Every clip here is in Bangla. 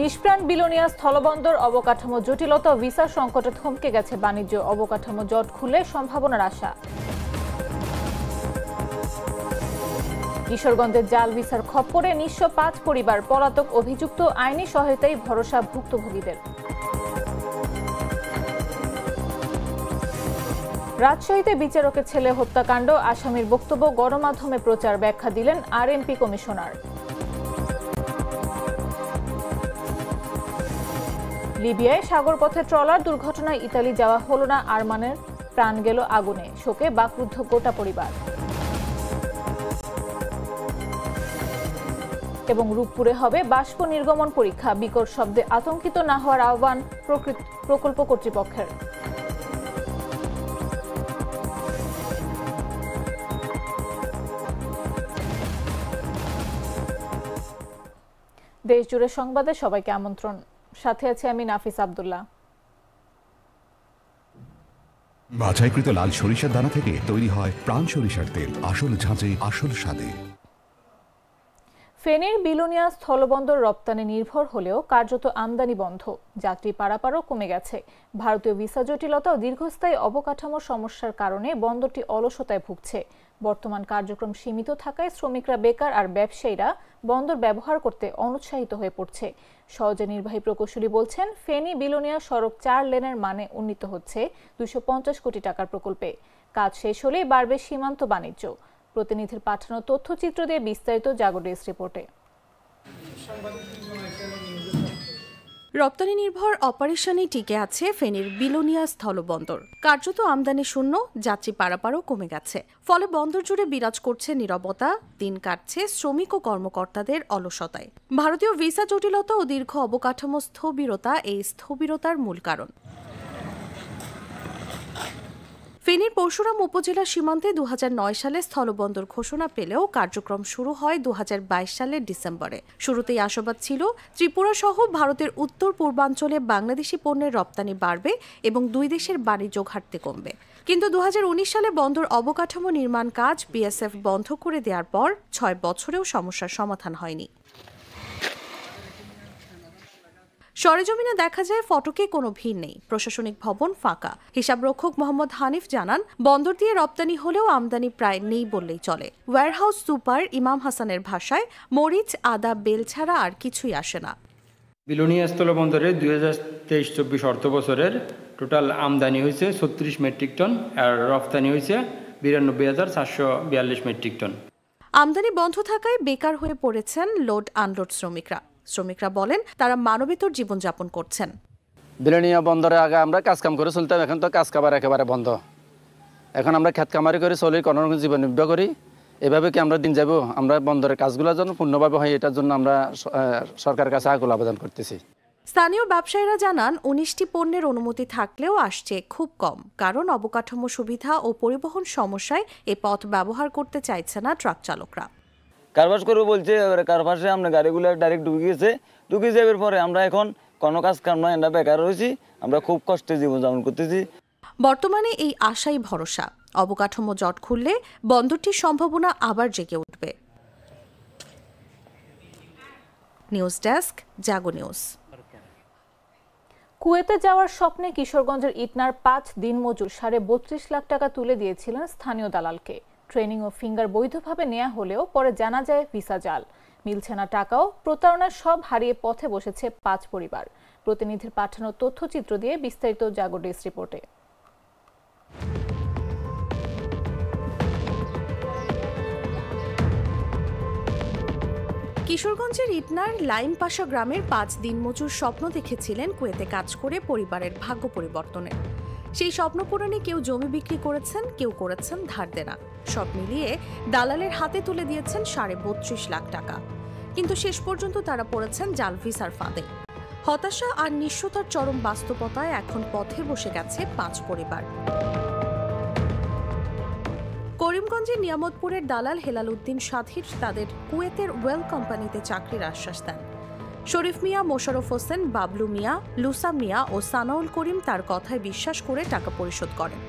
নিষ্প্রাণ বিলোনিয়া স্থলবন্দর অবকাঠামো জটিলতা ও ভিসা সংকটে থমকে গেছে বাণিজ্য অবকাঠামো জট খুলে সম্ভাবনার আশা। কিশোরগঞ্জের জাল ভিসার খপ্পরে নিঃস্ব ৫ পরিবার পলাতক অভিযুক্ত আইনি সহায়তায় ভরসা ভুক্তভোগীদের। রাজশাহীতে বিচারকের ছেলে হত্যাকাণ্ড আসামির বক্তব্য গণমাধ্যমে প্রচার ব্যাখ্যা দিলেন আরএমপি কমিশনার। লিবিয়ায় সাগরপথে ট্রলার দুর্ঘটনায় ইতালি যাওয়া হলো না আরমানের, প্রাণ গেল আগুনে, শোকে বাকরুদ্ধ গোটা পরিবার। এবং রূপপুরে হবে বাষ্প নির্গমন পরীক্ষা, বিকট শব্দে আতঙ্কিত না হওয়ার আহ্বান প্রকল্প কর্তৃপক্ষের। দেশ জুড়ে সংবাদে সবাইকে আমন্ত্রণ। সাথে আছে আমি নাফিস আব্দুল্লাহ। বাছাইকৃত লাল সরিষার দানা থেকে তৈরি হয় প্রাণ সরিষার তেল, আসল ঝাঁঝে আসল স্বাদে। ফেনীর বিলোনিয়া স্থলবন্দর রপ্তানি নির্ভর হলেও কার্যত আমদানি বন্ধ, যাত্রী পারাপারও কমে গেছে। ভারতীয় ভিসা জটিলতা ও দীর্ঘস্থায়ী অবকাঠামোর সমস্যার কারণে বন্দরটি অলসতায় ভুগছে। বর্তমান কার্যক্রম সীমিত থাকায় শ্রমিকরা বেকার আর ব্যবসায়ীরা বন্দর ব্যবহার করতে অনুৎসাহিত হয়ে পড়ছে। সহজে নির্বাহী প্রকৌশলী বলছেন, ফেনী বিলোনিয়া সড়ক ৪ লেনের মানে উন্নীত হচ্ছে ২৫০ কোটি টাকার প্রকল্পে। কাজ শেষ হলেই বাড়বে সীমান্ত বাণিজ্য। প্রতিনিধির পাঠানো তথ্যচিত্র দিয়ে বিস্তারিত জাগো ডেস্ক রিপোর্টে। রপ্তানি নির্ভর অপারেশনে টিকে আছে ফেনীর বিলোনিয়া স্থলবন্দর। কার্যত আমদানি শূন্য, যাত্রী পারাপারও কমে গেছে। ফলে বন্দর জুড়ে বিরাজ করছে নীরবতা, দিন কাটছে শ্রমিক ও কর্মকর্তাদের অলসতায়। ভারতীয় ভিসা জটিলতা ও দীর্ঘ অবকাঠামো স্থবিরতা এই স্থবিরতার মূল কারণ। ফেনীর পরশুরাম উপজেলা সীমান্তে ২০০৯ সালে স্থলবন্দর ঘোষণা পেলেও কার্যক্রম শুরু হয় ২০২২ সালের ডিসেম্বরে। শুরুতেই আশাবাদ ছিল ত্রিপুরা সহ ভারতের উত্তর পূর্বাঞ্চলে বাংলাদেশি পণ্যের রপ্তানি বাড়বে এবং দুই দেশের বাণিজ্য ঘাটতি কমবে। কিন্তু ২০১৯ সালে বন্দর অবকাঠামো নির্মাণ কাজ বিএসএফ বন্ধ করে দেওয়ার পর ৬ বছরেও সমস্যার সমাধান হয়নি। সরেজমিনে দেখা যায় ফটকে কোনো ভিড় নেই, প্রশাসনিক ভবন ফাঁকা। হিসাবরক্ষক মোহাম্মদ হানিফ জানান, বন্দর দিয়ে রপ্তানি হলেও আমদানি প্রায় নেই বললেই চলে। ওয়্যারহাউস সুপার ইমাম হাসানের ভাষায়, মরিচ, আদা, বেল ছাড়া আর কিছুই আসে না। বিলোনিয়া স্থলবন্দরে ২০২৩-২৪ অর্থ বছরের টোটাল আমদানি হয়েছে ৩৬ মেট্রিক টন আর রপ্তানি হয়েছে ৯২,৪৪২ মেট্রিক টন। আমদানি বন্ধ থাকায় বেকার হয়ে পড়েছেন লোড আনলোড শ্রমিকরা বলেন, তারা মানবেতর জীবনযাপন করছেন। বিলোনিয়া বন্দরে আগে আমরা কাজকাম করে চলতাম, এখন তো কাজ কাবার একেবারে বন্ধ। এখন আমরা খেত কামারি করে চলি, কোনো রকম জীবন নির্বাহ করি। এভাবে কি আমরা দিন যাব? আমরা বন্দরের কাজগুলোর জন্য পূর্ণভাবে হয়, এটার জন্য আমরা সরকারের কাছে আকুল আবেদন করতেছি। স্থানীয় ব্যবসায়ীরা জানান, ১৯টি পণ্যের অনুমতি থাকলেও আসছে খুব কম, কারণ অবকাঠামো সুবিধা ও পরিবহন সমস্যায় এ পথ ব্যবহার করতে চাইছে না ট্রাক চালকরা। কারবাস করবো বলছে, কারবাসে আমরা গাড়িগুলো ডাইরেক্ট ঢুকে যাবার পরে আমরা এখন কোনো কাজ কাম নয়, আমরা বেকার রয়েছি, আমরা খুব কষ্টে জীবনযাপন করতেছি। বর্তমানে এই আশাই ভরসা, অবকাঠামো জট খুললে বন্দরটির সম্ভাবনা আবার জেগে উঠবে। নিউজ ডেস্ক, জাগো নিউজ। কুয়েতে যাওয়ার স্বপ্নে কিশোরগঞ্জের ইটনার ৫ দিনমজুর ৩২.৫ লাখ টাকা তুলে দিয়েছিলেন স্থানীয় দালালকে। ট্রেনিং ও ফিঙ্গার বৈধভাবে নেওয়া হলেও পরে জানা যায় ভিসা জাল, মিলছে না টাকাও। প্রতারণার সব হারিয়ে পথে বসেছে ৫ পরিবার। প্রতিনিধির পাঠানো তথ্যচিত্র দিয়ে বিস্তারিত জাগো ডেস্ক রিপোর্টে। কিশোরগঞ্জের ইটনার লাইমপাশা গ্রামের ৫ দিনমজুর স্বপ্ন দেখেছিলেন কুয়েতে কাজ করে পরিবারের ভাগ্য পরিবর্তনের। সেই স্বপ্ন পূরণে কেউ জমি বিক্রি করেছেন, কেউ করেছেন ধার দেনা। সব মিলিয়ে দালালের হাতে তুলে দিয়েছেন ৩২.৫ লাখ টাকা। কিন্তু শেষ পর্যন্ত তারা পড়েছেন জাল ভিসার ফাঁদে। হতাশা আর নিঃস্বতার চরম বাস্তবতায় এখন পথে বসে গেছে ৫ পরিবার। করিমগঞ্জের নিয়ামতপুরের দালাল হেলাল উদ্দিন সাথীর তাদের কুয়েতের ওয়েল কোম্পানিতে চাকরির আশ্বাস দেন। শরীফ মিয়া, মোশাররফ হোসেন, বাবলু মিয়া, লুসা মিয়া ও সানাউল করিম তার কথায় বিশ্বাস করে টাকা পরিশোধ করেন।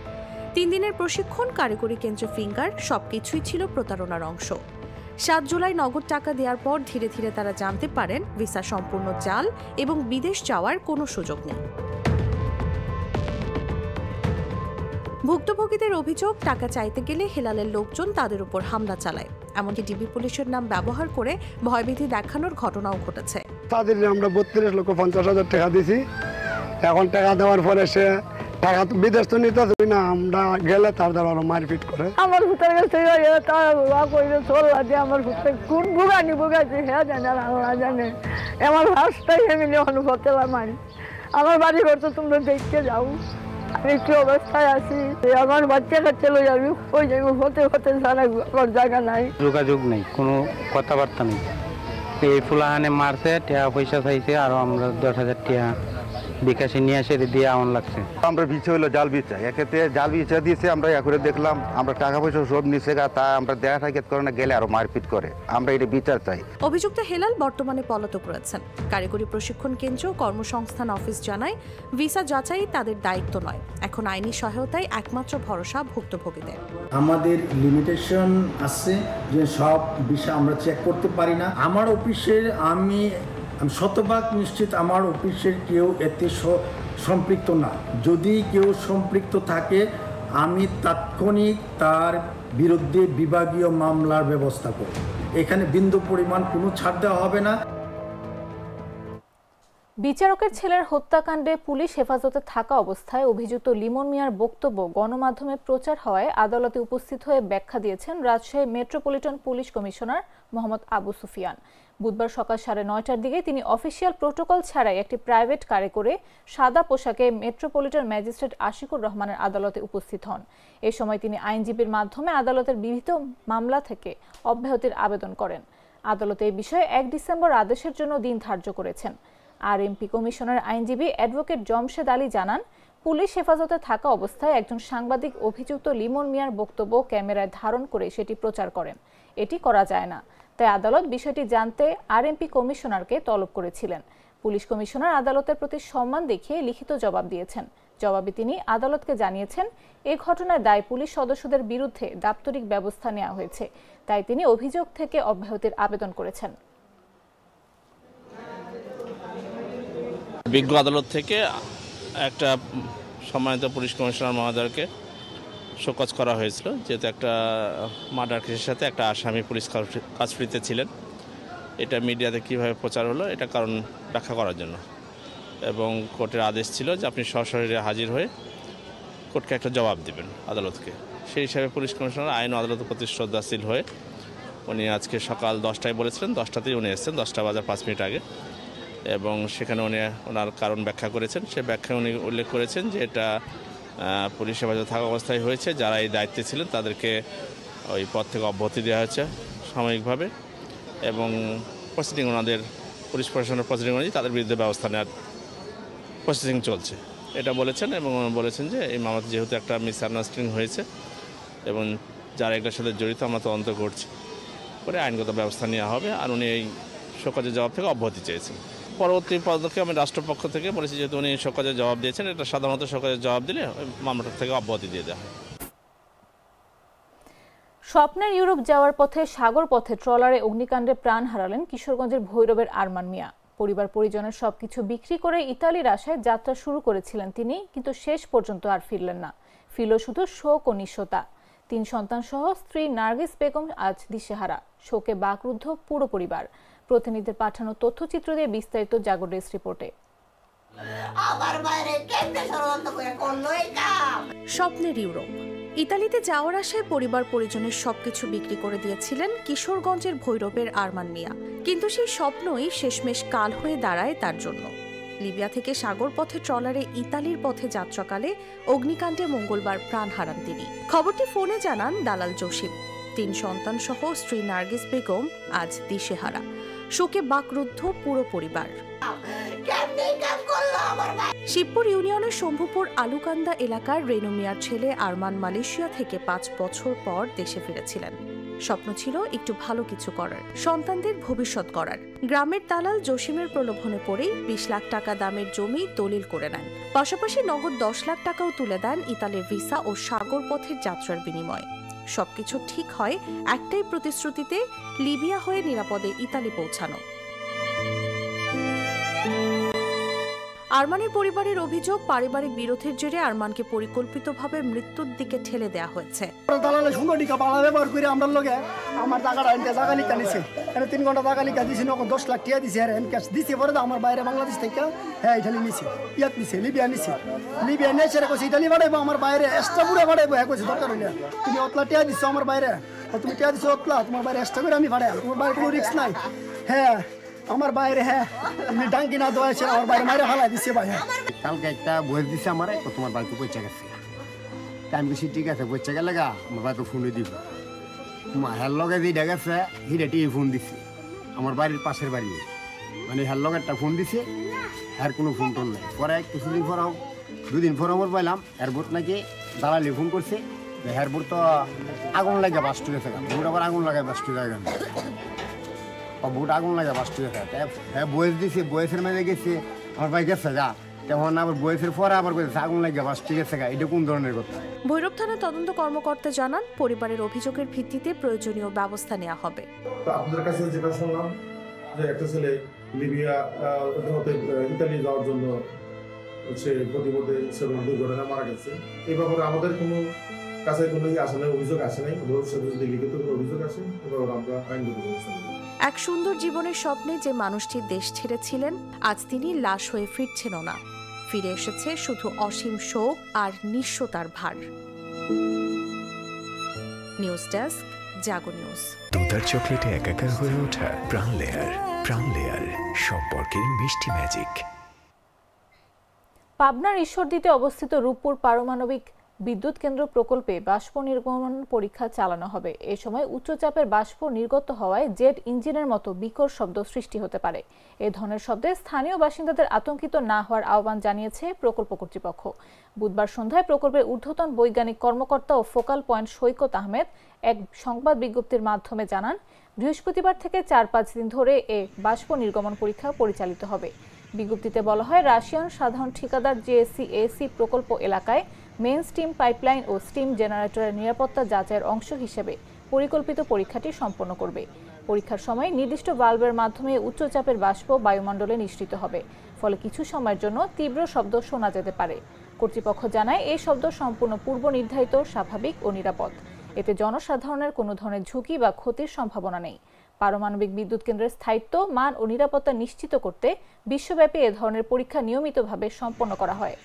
৩ দিনের প্রশিক্ষণ, কারিগরি কেন্দ্রে ফিঙ্গার, সবকিছুই ছিল প্রতারণার অংশ। 7 জুলাই নগদ টাকা দেওয়ার পর ধীরে ধীরে তারা জানতে পারেন ভিসা সম্পূর্ণ জাল এবং বিদেশ যাওয়ার কোনো সুযোগ নেই। ভুক্তভোগীদের অভিযোগ, টাকা চাইতে গেলে হেলালের লোকজন তাদের উপর হামলা চালায়, এমনকি ডিবি পুলিশের নাম ব্যবহার করে ভয়ভীতি দেখানোর ঘটনাও ঘটেছে। তাদের আমরা 32,50,000 টাকা দিছি। এখন টাকা দেওয়ার পরে সে টাকা তো বিদেশ তো নিতে দেবে না, আমরা গেলে তার দ্বারা মারপিট করে। আমার ভূতের কাছে আমার ভূতে কোন ভুগানি ভুগাইছে হ্যাঁ জানে আর আল্লাহ জানে। আমার হাসটাই ফ্যামিলি অনুভব মারি। আমার বাড়ি ঘর তো তোমরা দেখতে যাও, আমি কি অবস্থায় আছি। আমার বাচ্চা কাচ্চা লই যাবি ওই যাবো হতে হতে সারা জায়গা নাই, যোগাযোগ নেই, কোনো কথাবার্তা নেই। এই ফুলাহানে মারছে, টাকা পয়সা চাইছে, আরো আমরা 10,000 টাকা বিকাশে নিয়ে এসে দিয়ে আমন লাগছে। আমরা বিছে হইলো জাল বিচা, এক্ষেত্রে জাল বিচা দিয়েছে। আমরা করে দেখলাম আমরা টাকা পয়সা সব নিচ্ছে, তা আমরা দেখা সাক্ষাৎ করে না গেলে আরো মারপিট করে। আমরা এটা বিচার চাই। অভিযুক্ত হেলাল বর্তমানে পলাতক রয়েছেন। কারিগরি প্রশিক্ষণ কেন্দ্র কর্মসংস্থান অফিস জানায়, ভিসা যাচাই তাদের দায়িত্ব নয়, এখন আইনি সহায়তায় একমাত্র ভরসা ভুক্তভোগীদের। আমাদের লিমিটেশন আছে যে সব ভিসা আমরা চেক করতে পারি না। আমার অফিসের আমি শতভাগ নিশ্চিত আমার অফিসের কেউ এতে সম্পৃক্ত না। যদি কেউ সম্পৃক্ত থাকে আমি তাৎক্ষণিক তার বিরুদ্ধে বিভাগীয় মামলার ব্যবস্থা করব। এখানে বিন্দু পরিমাণ কোনো ছাড় দেওয়া হবে না। বিচারকের ছেলের হত্যাকাণ্ডে পুলিশ হেফাজতে থাকা অবস্থায় অভিযুক্ত লিমন মিয়ার বক্তব্য গণমাধ্যমে প্রচার হওয়ায় আদালতে উপস্থিত হয়ে ব্যাখ্যা দিয়েছেন Rajshahi metropolitan police commissioner Mohammad Abu Sufian. বুধবার সকাল 9:30টার দিকে তিনি অফিসিয়াল প্রোটোকল ছাড়াই একটি প্রাইভেট কারে করে সাদা পোশাকে মেট্রোপলিটন ম্যাজিস্ট্রেট আশিকুর রহমানের আদালতে উপস্থিত হন। এ সময় তিনি আইনজীবীর মাধ্যমে আদালতের বিবিধ মামলা থেকে অব্যাহতির আবেদন করেন। আদালত এই বিষয়ে 1 ডিসেম্বর আদেশের জন্য দিন ধার্য করেছেন। আরএমপি কমিশনের আইনজীবী অ্যাডভোকেট জমশেদ আলী জানান, পুলিশ হেফাজতে থাকা অবস্থায় একজন সাংবাদিক অভিযুক্ত লিমন মিয়ার বক্তব্য ক্যামেরায় ধারণ করে সেটি প্রচার করেন। এটি করা যায় না, তাই আদালত বিষয়টি জানতে আরএমপি কমিশনারকে তলব করেছিলেন। পুলিশ কমিশনার আদালতের প্রতি সম্মান দেখিয়ে লিখিত জবাব দিয়েছেন। জবাবে তিনি আদালতকে জানিয়েছেন, এই ঘটনায় দায়ী পুলিশ সদস্যদের বিরুদ্ধে দাপ্তরিক ব্যবস্থা নেওয়া হয়েছে, তাই তিনি অভিযোগ থেকে অব্যাহতির আবেদন করেছেন। বিজ্ঞ আদালত থেকে একটা সম্মানিত পুলিশ কমিশনার মহোদয়কে শোকজ করা হয়েছিল, যেহেতু একটা মার্ডার কেসের সাথে একটা আসামি পুলিশ কাস্টডিতে ছিলেন। এটা মিডিয়াতে কীভাবে প্রচার হলো এটা কারণ ব্যাখ্যা করার জন্য, এবং কোর্টের আদেশ ছিল যে আপনি সশরীরে হাজির হয়ে কোর্টকে একটা জবাব দেবেন আদালতকে। সেই হিসাবে পুলিশ কমিশনার আইন ও আদালতের প্রতি শ্রদ্ধাশীল হয়ে উনি আজকে সকাল 10টায় বলেছিলেন, 10টাতেই উনি এসেছেন, 10টা বাজার 5 মিনিট আগে, এবং সেখানে উনি ওনার কারণ ব্যাখ্যা করেছেন। সে ব্যাখ্যায় উনি উল্লেখ করেছেন যে এটা পুলিশ হেফাজতে থাকা অবস্থায় হয়েছে, যারা এই দায়িত্বে ছিলেন তাদেরকে ওই পদ থেকে অব্যাহতি দেওয়া হয়েছে সাময়িকভাবে, এবং প্রসিডিং ওনাদের পুলিশ প্রশাসনের প্রসিডিং অনুযায়ী তাদের বিরুদ্ধে ব্যবস্থা নেওয়ার প্রসেসিং চলছে, এটা বলেছেন। এবং বলেছেন যে এই মামলাতে যেহেতু একটা মিসআন্ডারস্ট্যান্ডিং হয়েছে এবং যারা এগুলোর সাথে জড়িত আমরা তদন্ত করছি, করে আইনগত ব্যবস্থা নেওয়া হবে। আর উনি এই শোকজের জবাব থেকে অব্যাহতি চেয়েছেন। পরবর্তী পদক্ষেপে আমি রাষ্ট্রপক্ষ থেকে বলেছি, যেহেতু উনি শোকজের জবাব দিয়েছেন, এটা সাধারণত শোকজের জবাব দিলে মামলাটা থেকে অব্যাহতি দিয়ে দেওয়া হয়। স্বপ্নের ইউরোপ যাওয়ার পথে সাগর পথে ট্রলারে অগ্নিকাণ্ডে প্রাণ হারালেন কিশোরগঞ্জের ভৈরবের আরমান মিয়া। পরিবার পরিজনের সবকিছু বিক্রি করে ইতালির আশায় যাত্রা শুরু করেছিলেন তিনি, কিন্তু শেষ পর্যন্ত আর ফিরলেন না। ফিরল শুধু শোক ও নিঃস্বতা। 3 সন্তান সহ স্ত্রী নার্গিস বেগম আজ দিশেহারা। শোকে বাকরুদ্ধ পুরো পরিবার। প্রতিনিধিদের পাঠানো তথ্যচিত্র দিয়ে বিস্তারিত জাগর ডেস্ক রিপোর্টে। স্বপ্নের ইউরোপ। ইতালিতে যাওয়ার আশায় পরিবার পরিজনের সবকিছু বিক্রি করে দিয়েছিলেন কিশোরগঞ্জের ভৈরবের আরমান মিয়া, কিন্তু সেই স্বপ্নই শেষমেশ কাল হয়ে দাঁড়ায় তার জন্য। লিবিয়া থেকে সাগর পথে ট্রলারে ইতালির পথে যাত্রাকালে অগ্নিকাণ্ডে মঙ্গলবার প্রাণ হারান তিনি। খবরটি ফোনে জানান দালাল জসিম। 3 সন্তান সহ স্ত্রী নার্গিস বেগম আজ দিশেহারা। শোকে বাকরুদ্ধ পুরো পরিবার। শিবপুর ইউনিয়নের শম্ভুপুর আলুকান্দা এলাকার রেনু মিয়ার ছেলে আরমান মালয়েশিয়া থেকে 5 বছর পর দেশে ফিরেছিলেন। স্বপ্ন ছিল একটু ভালো কিছু করার, সন্তানদের ভবিষ্যৎ করার। গ্রামের দালাল জসিমের প্রলোভনে পড়েই 20 লাখ টাকা দামের জমি দলিল করে নেন। পাশাপাশি নগদ 10 লাখ টাকাও তুলে দেন ইতালির ভিসা ও সাগর পথের যাত্রার বিনিময়ে। সবকিছু ঠিক হয় একটাই প্রতিশ্রুতিতে, লিবিয়া হয়ে নিরাপদে ইতালি পৌঁছানো। আরমানের পরিবারের অভিযোগ, পারিবারিক বিরোধের জেরে আরমানকে পরিকল্পিতভাবে মৃত্যুর দিকে ঠেলে দেওয়া হয়েছে। দালালে সুন্দর টিকা পালা ব্যবহার করে আমরা লগে আমার টাকাটা এনকে জায়গা লিখা নিছে, 3 ঘন্টা টাকা লিখা দিছি, 10 লাখ টাকা দিছে, আর এনকে দিছে পরে তো আমার বাইরে বাংলাদেশ থেকে হ্যাঁ ইটালি নিছে, ইয়াত নিছে, লিবিয়া নিছে, লিবিয়া নিয়ে ছেড়ে কইছে ইটালি বাড়াইবো, আমার বাইরে এক্সট্রা পুরো বাড়াইবো। হ্যাঁ কইছে দরকার হইলে তুমি অতলা টাকা দিছো আমার বাইরে, তুমি টাকা দিছো অতলা, তোমার বাইরে এক্সট্রা করে আমি বাড়াই, তোমার বাইরে কোনো রিস্ক নাই। হ্যাঁ আমার বাইরে হ্যাঁ তুমি ডাঙ্কি না দোয়াইছে, আমার বাইরে মাইরে হালাই দিছে ভাই। কালকে একটা বই দিছে আমারে, তোমার বাড়িতে পৌঁছে গেছে, টাইম বেশি ঠিক আছে, পৌঁছে গেলে গা আমার বাড়িতে ফোনে দিব, হ্যার লগে যেটা গেছে হিরেটি ফোন দিছে, আমার বাড়ির পাশের বাড়ি, মানে হ্যার লগে একটা ফোন দিছে, আর কোনো ফোন টোন নাই। পরে কিছুদিন পর 2 দিন পর আমার পাইলাম এয়ারবোর্ট নাকি দালালি ফোন করছে, এয়ারবোর্ট তো আগুন লাগে বাস্ট গেছে, বুট আবার আগুন লাগায় বাস্ট হয়ে গেল, বুট আগুন লাগে বাস্ট হয়ে গেছে। হ্যাঁ বয়স দিছে, বয়সের মেয়ে গেছে, আমার ভাই গেছে গা, তখন আবার বয়সের পরে আবার আগুন লাগে বাস্ট গেছে গা, এটা কোন ধরনের কথা? ভৈরব থানার তদন্ত কর্মকর্তা জানান, পরিবারের অভিযোগের ভিত্তিতে প্রয়োজনীয় ব্যবস্থা নেওয়া হবে। আপনাদের কাছে যেটা শুনলাম যে একটা ছেলে লিবিয়া হতে ইতালি যাওয়ার জন্য সে প্রতিপদে সেরকম দুর্ঘটনা মারা গেছে, এই ব্যাপারে আমাদের কোনো কাছে কোনো আসে নাই, অভিযোগ আসে নাই, ভবিষ্যতে যদি লিখিত কোনো অভিযোগ আসে এবার আমরা আইনগত ব্যবস্থা নেব। এক সুন্দর জীবনের স্বপ্নে যে মানুষটি দেশ ছেড়েছিলেন, আজ তিনি লাশ হয়ে ফিরছেনও না, ফিরে এসেছে শুধু অসীম শোক আর নিঃস্বতার ভার। নিউজ ডেস্ক, জাগো নিউজ। দুধার চকলেটে একাকার হয়ে ওঠা প্রাণ লেয়ার, প্রাণ লেয়ার সম্পর্কের মিষ্টি ম্যাজিক। পাবনার ঈশ্বরদীতে অবস্থিত রূপপুর পারমাণবিক বিদ্যুৎ কেন্দ্র প্রকল্পে বাষ্প নির্গমন পরীক্ষা চালানো হবে। এ সময় উচ্চচাপের বাষ্প নির্গত হওয়ায় জেট ইঞ্জিনের মতো বিকট শব্দ সৃষ্টি হতে পারে। এ ধরনের শব্দে স্থানীয় বাসিন্দাদের আতঙ্কিত না হওয়ার আহ্বান জানিয়েছে প্রকল্প কর্তৃপক্ষ। বুধবার সন্ধ্যায় প্রকল্পের ঊর্ধ্বতন বৈজ্ঞানিক কর্মকর্তা ও ফোকাল পয়েন্ট সৈকত আহমেদ এক সংবাদ বিজ্ঞপ্তির মাধ্যমে জানান, বৃহস্পতিবার থেকে 4-5 দিন ধরে এ বাষ্প নির্গমন পরীক্ষা পরিচালিত হবে। বিজ্ঞপ্তিতে বলা হয়, রাশিয়ান সাধারণ ঠিকাদার জেএসসি প্রকল্প এলাকায় মেইন স্টিম পাইপলাইন ও স্টিম জেনারেটরের নিরাপত্তা যাচাইয়ের অংশ হিসেবে পরিকল্পিত পরীক্ষাটি সম্পন্ন করবে। পরীক্ষার সময় নির্দিষ্ট ভালভের মাধ্যমে উচ্চচাপের বাষ্প বায়ুমণ্ডলে নিঃসৃত হবে, ফলে কিছু সময়ের জন্য তীব্র শব্দ শোনা যেতে পারে। কর্তৃপক্ষ জানায়, এই শব্দ সম্পূর্ণ পূর্ব নির্ধারিত, স্বাভাবিক ও নিরাপদ। এতে জনসাধারণের কোনো ধরনের ঝুঁকি বা ক্ষতির সম্ভাবনা নেই। পারমাণবিক বিদ্যুৎ কেন্দ্রের স্থায়িত্ব, মান ও নিরাপত্তা নিশ্চিত করতে বিশ্বব্যাপী এ ধরনের পরীক্ষা নিয়মিতভাবে সম্পন্ন করা হয়।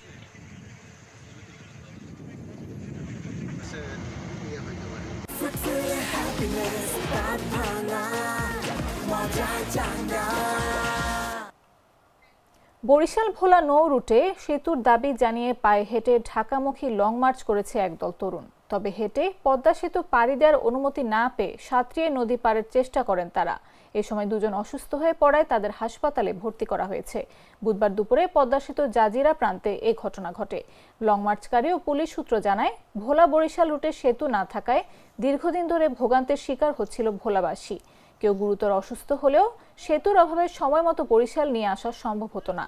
বরিশাল ভোলা নৌ রুটে সেতুর দাবি জানিয়ে পায়ে হেঁটে ঢাকামুখী লং মার্চ করেছে একদল তরুণ। তবে হেঁটে পদ্মা সেতু পাড়ি দেওয়ার অনুমতি না পেয়ে সাঁতরিয়ে নদী পারের চেষ্টা করেন তারা। এ সময় 2 জন অসুস্থ হয়ে পড়ায় তাদের হাসপাতালে ভর্তি করা হয়েছে। বুধবার দুপুরে পদ্মা সেতুর জাজিরা প্রান্তে এই ঘটনা ঘটে। লং মার্চকারী ও পুলিশ সূত্র জানায়, ভোলা বরিশাল রুটে সেতু না থাকায় দীর্ঘদিন ধরে ভোগান্তির শিকার হচ্ছিল ভোলাবাসী। কেউ গুরুতর অসুস্থ হলেও সেতুর অভাবে সময় মতো বরিশাল নিয়ে আসা সম্ভব হতো না।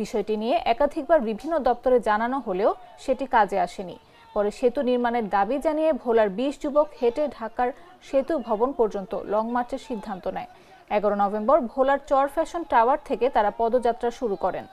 বিষয়টি নিয়ে একাধিকবার বিভিন্ন দপ্তরে জানানো হলেও সেটি কাজে আসেনি। পরে সেতু নির্মাণের দাবি জানিয়ে ভোলার 20 যুবক হেঁটে ঢাকার সেতু ভবন পর্যন্ত লং মার্চের সিদ্ধান্ত নেয়। 11 নভেম্বর ভোলার চর ফ্যাশন টাওয়ার থেকে তারা পদযাত্রা শুরু করেন।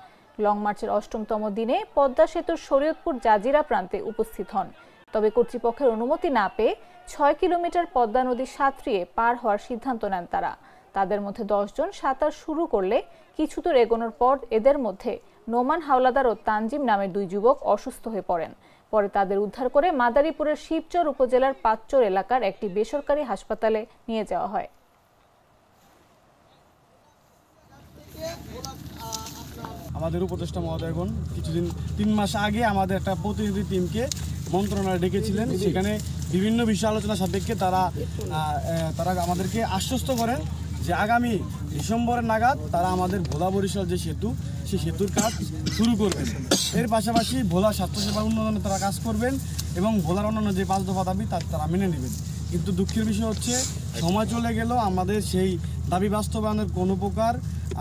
লং মার্চের 8তম দিনে পদ্মা সেতুর শরীয়তপুর জাজিরা প্রান্তে উপস্থিত হন। তবে কর্তৃপক্ষের অনুমতি না পেয়ে 6 কিলোমিটার পদ্মা নদী সাঁতরিয়ে পার হওয়ার সিদ্ধান্ত নেন তারা। তাদের মধ্যে 10 জন সাঁতার শুরু করলে কিছু দূর এগোনোর পর এদের মধ্যে নোমান হাওলাদার ও তানজিম নামের 2 যুবক অসুস্থ হয়ে পড়েন। পরে তাদের উদ্ধার করে মাদারীপুরের শিবচর উপজেলার পাঁচচর এলাকার একটি বেসরকারি হাসপাতালে নিয়ে যাওয়া হয়। আমাদের উপদেষ্টা মহোদয়গণ কিছুদিন 3 মাস আগে আমাদের একটা প্রতিনিধি টিমকে মন্ত্রণালয়ে ডেকেছিলেন। সেখানে বিভিন্ন বিষয় আলোচনা সাপেক্ষে তারা আমাদেরকে আশ্বস্ত করেন যে আগামী ডিসেম্বরের নাগাদ তারা আমাদের ভোলা বরিশাল যে সেতু, সেই সেতুর কাজ শুরু করবেন। এর পাশাপাশি ভোলা স্বাস্থ্যসেবা উন্নয়নে তারা কাজ করবেন এবং ভোলার অন্যান্য যে 5 দফা দাবি তারা মেনে নেবেন। কিন্তু দুঃখের বিষয় হচ্ছে সময় চলে গেল, আমাদের সেই দাবি বাস্তবায়নের কোনো প্রকার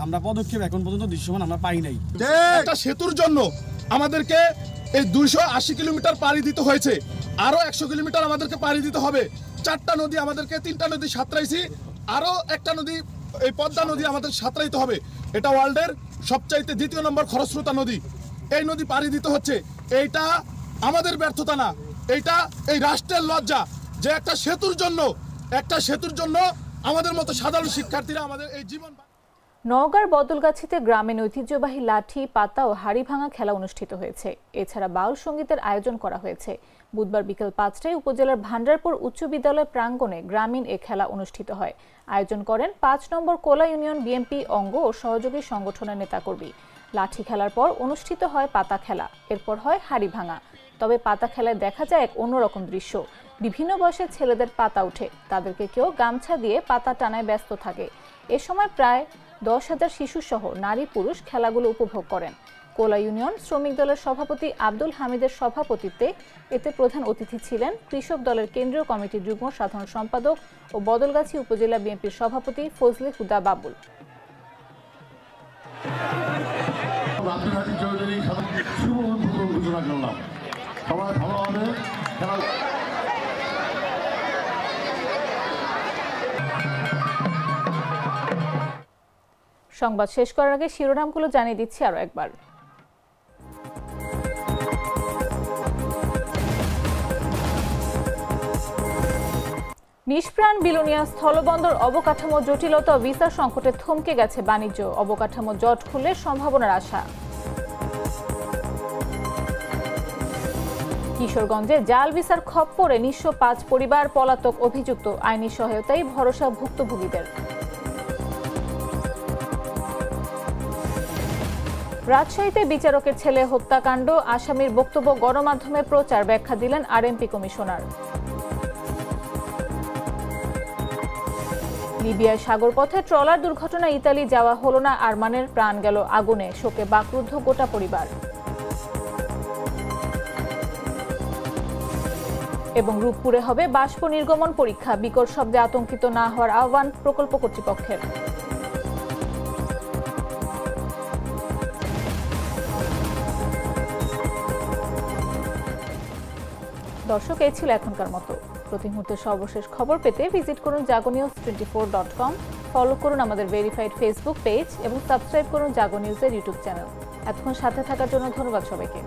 আমরা পদক্ষেপ এখন পর্যন্ত দৃশ্যমান আমরা পাই নাই। একটা সেতুর জন্য আমাদেরকে এই 280 কিলোমিটার পাড়ি দিতে হয়েছে, আরো 100 কিলোমিটার আমাদেরকে পাড়ি দিতে হবে। 4টা নদী আমাদেরকে, 3টা নদী সাঁতরাইছি, আরো একটা নদী এই পদ্মা নদী আমাদের সাঁতরাইতে হবে। এটা ওয়ার্ল্ডের সবচাইতে 2য় নম্বর খরস্রোতা নদী। এই নদী পাড়ি দিতে হচ্ছে। এইটা আমাদের ব্যর্থতা না, এইটা এই রাষ্ট্রের লজ্জা যে একটা সেতুর জন্য আমাদের মতো সাধারণ শিক্ষার্থীরা আমাদের এই জীবন। নওগাঁর বদলগাছিতে গ্রামীণ ঐতিহ্যবাহী লাঠি, পাতা ও হাড়ি ভাঙা খেলা অনুষ্ঠিত হয়েছে। এছাড়া বাউল সঙ্গীতের আয়োজন করা হয়েছে। বুধবার বিকেল 5টায় উপজেলার ভান্ডারপুর উচ্চ বিদ্যালয় প্রাঙ্গণে গ্রামীণ এ খেলা অনুষ্ঠিত হয়। আয়োজন করেন 5 নম্বর কোলা ইউনিয়ন বিএনপি অঙ্গ ও সহযোগী সংগঠনের নেতাকর্মী। লাঠি খেলার পর অনুষ্ঠিত হয় পাতা খেলা, এরপর হয় হাড়ি ভাঙা। তবে পাতা খেলায় দেখা যায় এক অন্যরকম দৃশ্য। বিভিন্ন বয়সের ছেলেদের পাতা উঠে, তাদেরকে কেউ গামছা দিয়ে পাতা টানায় ব্যস্ত থাকে। এ সময় প্রায় 10,000 শিশু সহ নারী পুরুষ খেলাগুলো উপভোগ করেন। কোলা ইউনিয়ন শ্রমিক দলের সভাপতি আব্দুল হামিদের সভাপতিত্বে এতে প্রধান অতিথি ছিলেন কৃষক দলের কেন্দ্রীয় কমিটির যুগ্ম সাধারণ সম্পাদক ও বদলগাছি উপজেলা বিএনপির সভাপতি ফজলে হুদা বাবুল। সংবাদ শেষ করার আগে শিরোনামগুলো জানিয়ে দিচ্ছি আরো একবার। নিষ্প্রাণ বিলোনিয়া স্থলবন্দর অবকাঠামো জটিলতা ও ভিসা সংকটে থমকে গেছে বাণিজ্য। অবকাঠামো জট খুললে সম্ভাবনার আশা। কিশোরগঞ্জে জাল ভিসার খপ্পরে নিঃস্ব 5 পরিবার, পলাতক অভিযুক্ত। আইনি সহায়তায় ভরসা ভুক্তভোগীদের। রাজশাহীতে বিচারকের ছেলে হত্যাকাণ্ড, আসামির বক্তব্য গণমাধ্যমে প্রচার, ব্যাখ্যা দিলেন আরএমপি কমিশনার। লিবিয়ার সাগরপথে ট্রলার দুর্ঘটনায় ইতালি যাওয়া হলো না আরমানের, প্রাণ গেল আগুনে, শোকে বাকরুদ্ধ গোটা পরিবার। এবং রূপপুরে হবে বাষ্প নির্গমন পরীক্ষা, বিকট শব্দে আতঙ্কিত না হওয়ার আহ্বান প্রকল্প কর্তৃপক্ষের। দর্শক, এই ছিল এখনকার মতো। প্রতি মুহূর্তের সর্বশেষ খবর পেতে ভিজিট করুন jagonews24.com, ফলো করুন আমাদের ভেরিফাইড ফেসবুক পেজ এবং সাবস্ক্রাইব করুন জাগো নিউজের ইউটিউব চ্যানেল। এতক্ষণ সাথে থাকার জন্য ধন্যবাদ সবাইকে।